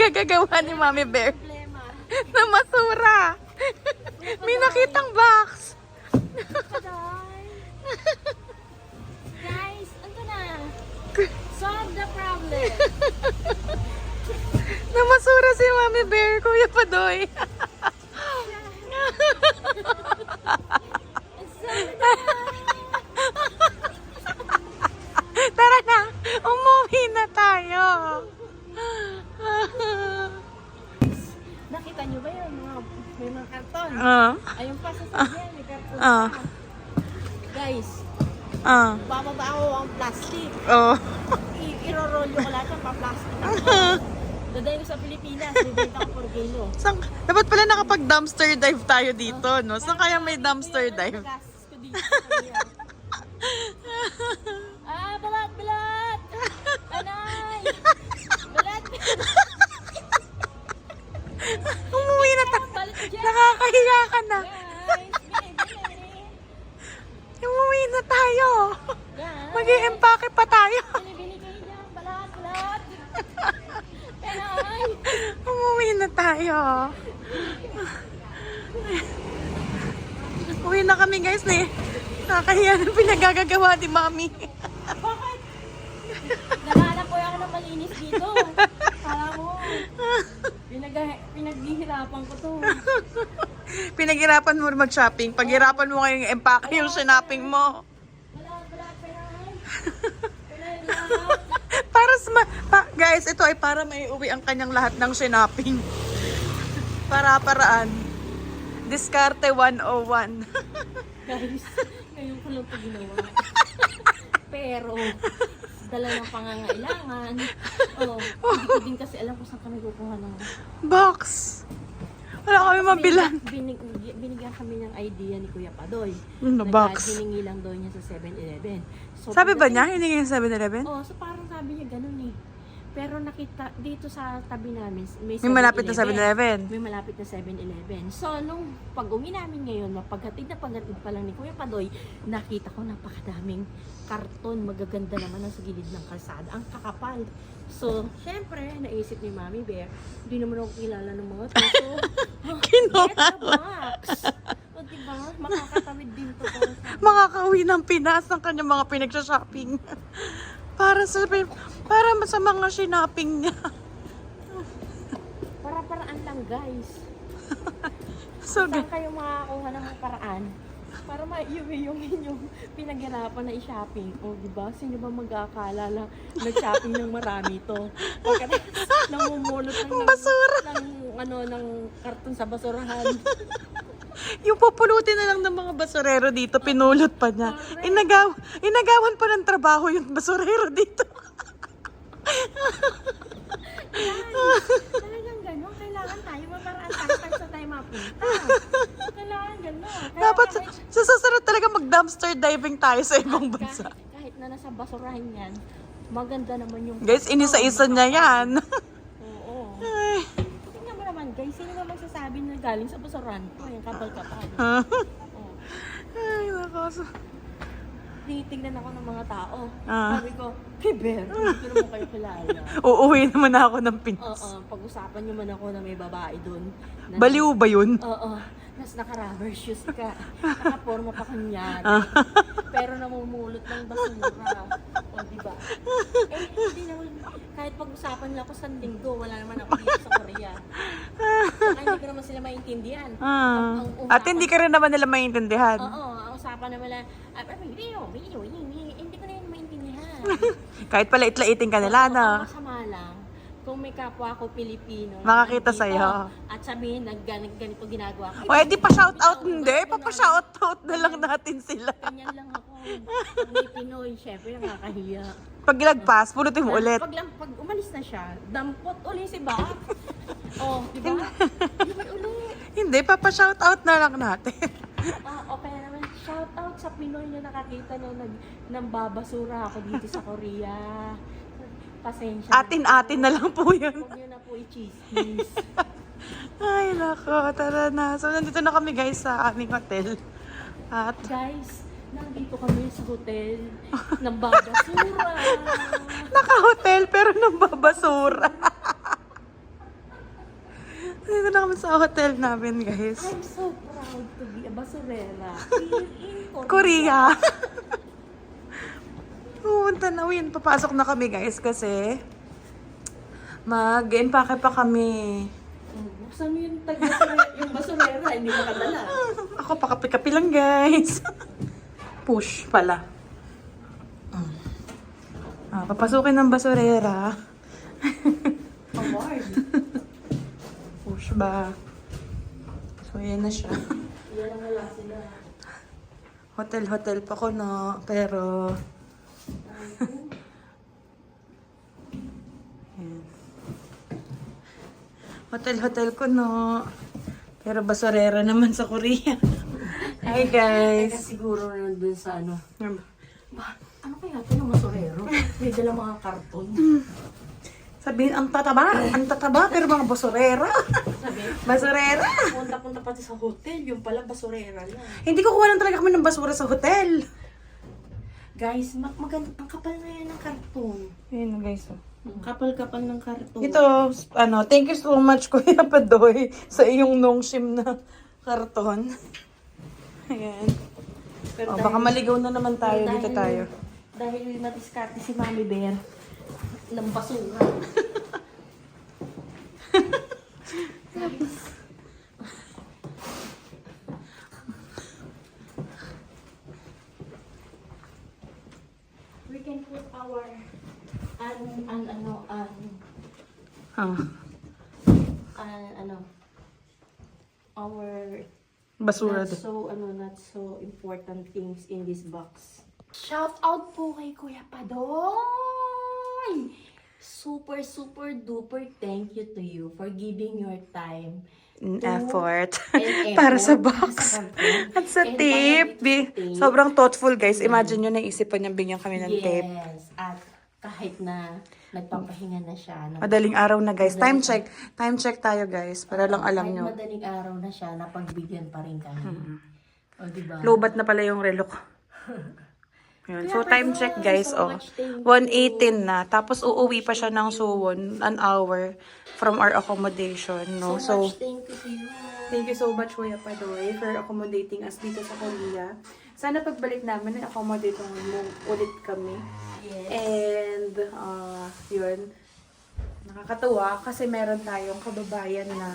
pinagagagawa ni Mami Bear Problema. na masura. May nakitang box. Guys, ano na? Solve the problem. Na masura si Mami Bear, Kuya Padoy. Tara na, umuwi na tayo. Nakita nyo ba yun? May mga karton. Ayun pa sa sakyan, may karton Ah. pa. Guys, bababa ako ang plastic. Oh. Irorolyo ko lahat ng pa-plastic. Dadayin ko sa Pilipinas, bibenta ko por kilo. Dapat pala nakapag-dumpster dive tayo dito, no? Saan kaya may dumpster dive? Gastos ko dito sa kanya. Balat, balat! Anay! Balat! Umuwi na tayo. Balat dyan! Nakakahiya ka na. Guys, bili! Umuwi na tayo. Guys! Mag-i-empake pa tayo. Bili kayo dyan! Balat, balat! Anay! Umuwi na tayo. Uwi na kami guys eh. Nakakahiya na pinagagagawa ni Mami. Bakit? Naghanap ko ako ng malinis dito. Kala mo, pinaghihirapan ko to. Pinaghirapan mo mag-shopping. Paghirapan mo ngayong empake yung sinaping mo. Balat, Para guys, ito ay para may uwi ang kanyang lahat ng sinaping. Para-paraan. Diskarte 101. Guys, ngayon ko lang ito ginawa. Pero, dala ng pangangailangan. Hindi ko din kasi alam kung saan kami kukuha ng... Box. Wala kami mabilan. Binigyan kami ng idea ni Kuya Padoy. Box. Hiningi lang daw niya sa 7-Eleven. So, Sabi ba niya? Hiningi yung 7-Eleven? So parang sabi niya ganun eh. Pero nakita dito sa tabi namin, may malapit na 7-Eleven. May malapit na 7-Eleven. So, nung pag-uwi namin ngayon, paghatid pa lang ni Kuya Padoy, nakita ko napakadaming karton, magaganda naman sa gilid ng kalsada. Ang kakapal. So, syempre, naisip ni Mami Bear, hindi naman ako kilala ng mga to. So, get the box! O, diba? Makakatawid din to. Makakauwi ng Pinas ng kanyang mga pinag-shopping. Para sa mga sinaping niya. Para-paraan lang, guys. So, Saan kayo makakakuha ng paraan? Para maiuwi yung inyong pinaghirapan na i-shopping. O, diba? Sino ba mag-aakala na nag-shopping ng marami to? Pagkatapos namumulot ng basura. ng karton sa basurahan. Yung pupulutin na lang ng mga basurero dito, pinulot pa niya. Inagawan pa ng trabaho yung basurero dito. Talagang gano'n. Kailangan tayo maparaan tayo tayo mapunta. Kailangan gano'n. Dapat sa susunod talaga mag-dumpster diving tayo sa ibang bansa. Kahit na nasa basurahan yan, maganda naman yung... Guys, inisa-isa niya yan. Oo. Ay. Tingnan mo naman guys, sino ba magsasabi na galing sa basurahan ko? Yung kapal-kapal. Ay, nako. Tinitingnan ako ng mga tao. Ah. Sabi ko, hey Bear, hindi ko naman kayo kilala. Uuwi naman ako ng Pinas. Pag-usapan nyo man ako na may babae doon. Baliw ba yun? Oo. Mas naka-rubber shoes ka. Naka-forma pa kunyari. Pero namumulot ng basura. O, diba? Hindi naman. Kahit pag-usapan lang ako sa linggo, wala naman ako dito sa Korea. Saka hindi ko naman sila maintindihan. At hindi ka rin naman nila maintindihan. Ang usapan naman lang, hindi ko na yun maintindihan. Kahit pala itlaitin ka nila, no? Ang masama lang, kung may kapwa ko Pilipino, Makakita nandito, sa'yo. at sabihin, ganito ginagawa ko. O, di pa shout out, hindi. Papa-shout out na lang natin sila. Ganyan lang ako. Pag may Pinoy, syempre nakakahiya. Pag lagpas, pulutin mo ulit. Pag umalis na siya, dampot ulit si Bak. Oh, di ba? Di ba ulit? Hindi, papa-shout out na lang natin. Okay naman. Shout out sa Pinoy na nakakita na nambabasura ako dito sa Korea. Pasensya. Atin-atin na lang po yun. Huwag nyo na po i-chismis. Ay, nako, tara na. So, nandito na kami guys sa aming hotel. At, Guys, nandito kami sa hotel ng babasura. naka-hotel pero nang babasura. Nandito na kami sa hotel namin, guys. I'm so proud to be a basurera in Korea. Pumunta na, papasok na kami, guys, kasi mag-empake pa kami. Buksan mo yung yung basurera, hindi makadala. Ako, pakapi-kapi lang, guys. Push pala. Papasukin ng basurera. Award. Push ba? So, yan na siya. Yan ang wala sila. Hotel pa ko, no? Pero... Yan. Hotel ko, no? Pero basurera naman sa Korea. Hi, guys. Kaya siguro nandun sa ano. Ano kaya ito yung basurero? May dala mga karton. Sabihin, ang tataba, pero mga basurera. Sabi, Basurera. punta pati sa hotel, yung pala basurera lang. Hindi ko kuha lang talaga kami ng basura sa hotel. Guys, maganda, ang kapal na yan ng karton. Ayun, guys. Ang kapal-kapal ng karton. Ito, thank you so much, Kuya Padoy, sa iyong nongshim na karton. Ayan. Pero Baka maligaw na naman tayo, dito tayo. Dahil nadiskarte si Mami Bear ng basura. We can put our our Basura. not so important things in this box. Shout out po kay Kuya Padoy! Super duper thank you to you for giving your time Effort. and Para sa effort box. sa karton. At sa And tip. tip. Sobrang thoughtful, guys. Imagine nyo, naisipan niya bigyan kami ng tip. Yes, at kahit na nagpapahinga na siya. Madaling araw na, guys. Time check. Time check tayo, guys. Para lang alam kahit nyo. madaling araw na siya, napagbigyan pa rin kami. O, diba? Lobat na pala yung relo ko. Yun. So, time check, guys. so Oh, much thank you. 1:18 na. Tapos, uuwi pa siya ng Suwon. An hour from our accommodation. No? So So, much thank you to you. thank you so much, Kuya Padoy, for accommodating us dito sa Korea. Sana pagbalik namin, accommodate mo ulit kami. Yes. And, yun. Nakakatuwa kasi meron tayong kababayan na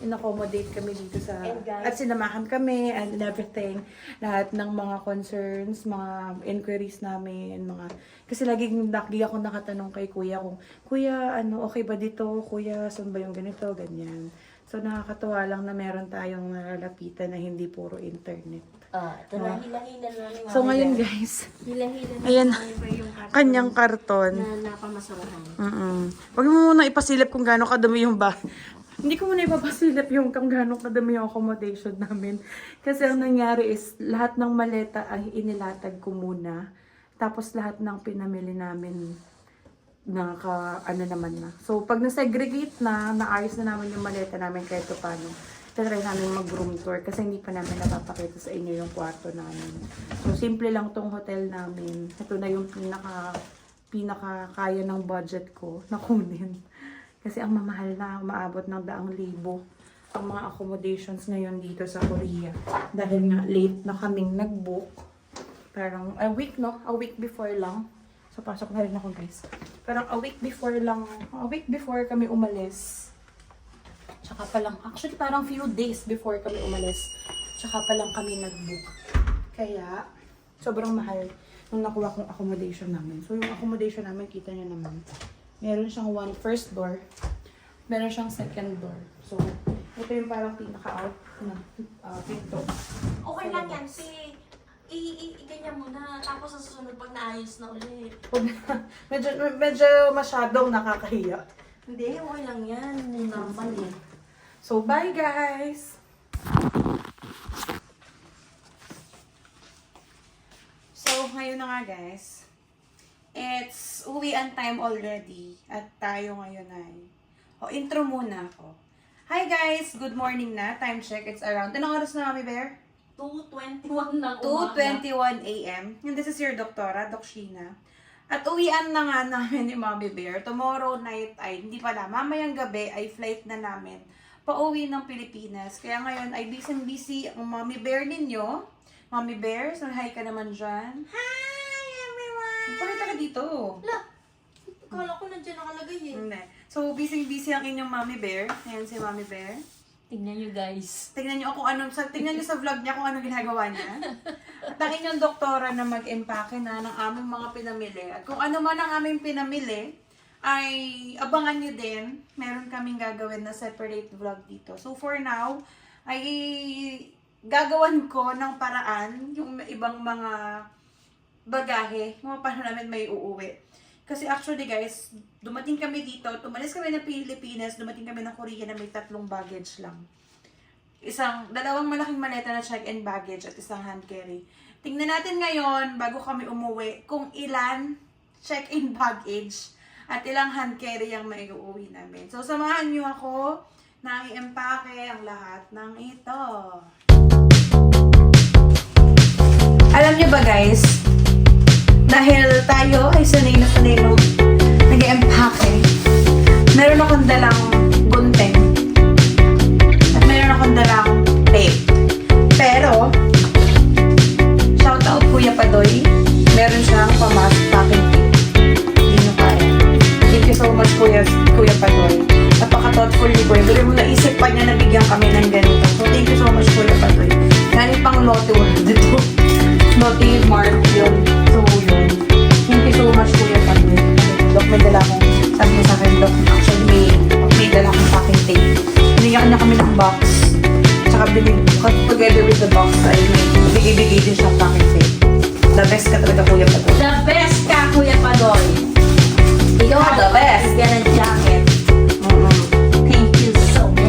in-accommodate kami dito sa... And guys- At sinamahan kami and everything. Lahat ng mga concerns, mga inquiries namin, mga... Kasi lagi ako nakatanong kay Kuya kung, Kuya, okay ba dito? Kuya, saan ba yung ganito? Ganyan. So, nakakatuwa lang na meron tayong nalalapitan na hindi puro internet. Ito na, hila-hila na ni Mami So, ngayon Bear. guys, Hila-hila na Ayan. ni Mami Bear yung karton kanyang karton. na napamasurahan. Huwag mo muna ipasilip kung gaano kadami yung Hindi ko muna ipapasilip yung kung gaano kadami yung accommodation namin. Kasi ang nangyari is, lahat ng maleta ay inilatag ko muna. Tapos lahat ng pinamili namin, naman na. So, pag na-segregate na, naayos na namin yung maleta namin kahit paano. Try namin mag-room tour kasi hindi pa namin napapakita sa inyo yung kwarto namin. So, simple lang tong hotel namin. Ito na yung pinaka kaya ng budget ko na kunin. Kasi ang mamahal na, umaabot ng 100,000 ang mga accommodations ngayon dito sa Korea. Dahil nga late na kaming nag-book. Parang a week before lang. So, pasok na rin ako, guys. Parang a week before kami umalis. Tsaka pa lang, actually parang few days before kami umalis, tsaka pa lang kami nag-book. Kaya, sobrang mahal nung nakuha kong accommodation namin. So, yung accommodation namin, kita nyo naman, meron siyang first door, meron siyang second door. So, ito yung parang pinaka-out na pinto. Okay lang yan, i-ganyan mo na. Tapos sa susunod pag naayos na ulit. medyo masyadong nakakahiya. Hindi, okay lang yan. Normal eh. So, bye guys! So, ngayon na nga guys. It's uwian time already. At tayo ngayon ay... intro muna ako. Hi guys! Good morning na. Time check. It's around... Anong oras na, Mami Bear? 2:21 ng umaga. 2:21 a.m. And this is your doktora, Doc Sheena. At uwian na nga namin ni Mommy Bear. Tomorrow night ay, hindi pala, mamayang gabi ay flight na namin pauwi ng Pilipinas. Kaya ngayon ay busy ang mommy bear ninyo. Mommy bear, so hi ka naman dyan. Hi everyone! Pakita ka dito. Kala ko nandiyan nakalagay eh. Hindi. So, busy ang inyong mommy bear. Ayan si mommy bear. Tingnan nyo guys. Tingnan niyo sa vlog niya kung ano ginagawa niya. At ang inyong doktora na mag-empake na ng aming mga pinamili. At kung ano man ang aming pinamili, ay abangan niyo din. Meron kaming gagawin na separate vlog dito. So for now, ay gagawan ko ng paraan yung ibang mga bagahe. Mga paano namin may uuwi. Kasi actually guys, dumating kami dito, tumalis kami ng Pilipinas, dumating kami ng Korea na may 3 baggage lang. Dalawang malaking maleta na check-in baggage at isang hand carry. Tingnan natin ngayon, bago kami umuwi, kung ilan check-in baggage at ilang hand carry ang maiuwi namin. So samahan niyo ako na i-empake ang lahat ng ito. Alam niyo ba guys, dahil tayo ay sanay na nag-empake, meron akong dalang gunting at meron akong dalang tape. Pero, shoutout Kuya Padoy, meron siyang packing tape. Hindi nyo kaya. Thank you so much Kuya Padoy. Napaka-thoughtful ni Kuya. Pero naisip pa niya na bigyan kami ng ganito. So, thank you so much Kuya Padoy. Galing pang Lotte World dito. Lotte Mart yun. So, yun. Thank you so much, Kuya Padoy. Dok, may dala akong, sabi niya sa akin, Dok, actually, may dala akong packing tape. Binigyan niya kami ng box. Tsaka together with the box, ay may bigay-bigay din siyang packing tape. The best ka talaga, Kuya Padoy. The best ka, Kuya Padoy. Ikaw ang the best. Yan ang jacket. Thank you so much.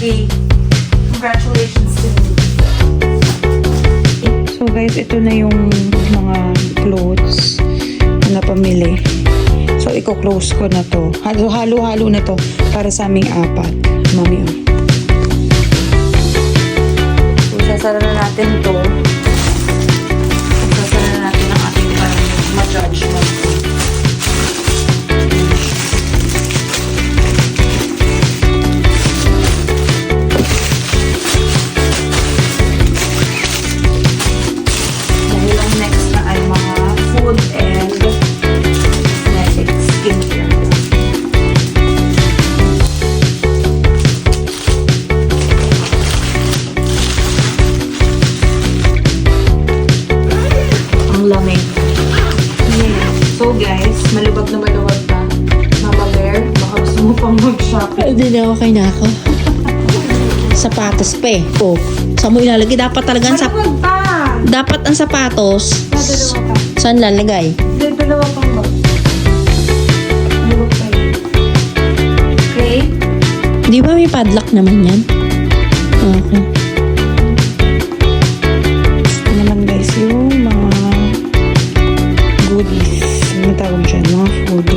Okay. Congratulations to me. So guys, ito na yung mga clothes na napamili. So, i-close ko na to. Halo-halo na to para sa aming apat. Mami, oh. So, sasara na natin to. Sasara na natin ang ating parang ma-judge mo. Dahil ang next na ay mga food and skincare. Ang lamig. Yeah. So guys, maluwag na maluwag pa. Mama Bear, baka gusto mo pang mag-shopping. Hindi na okay na ako. Sapatos pa eh. Oh, saan mo ilalagay? Dapat talaga ang Maluwag pa! dapat ang sapatos. Dalawa pa. Saan lalagay? Dalawa pang bag. Maluwag pa yun. Okay? Di ba may padlock naman yan? Okay. Ito naman guys, yung mga goodies. Ano tawag dyan? Mga food.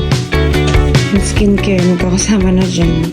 Yung skincare, magkakasama na dyan.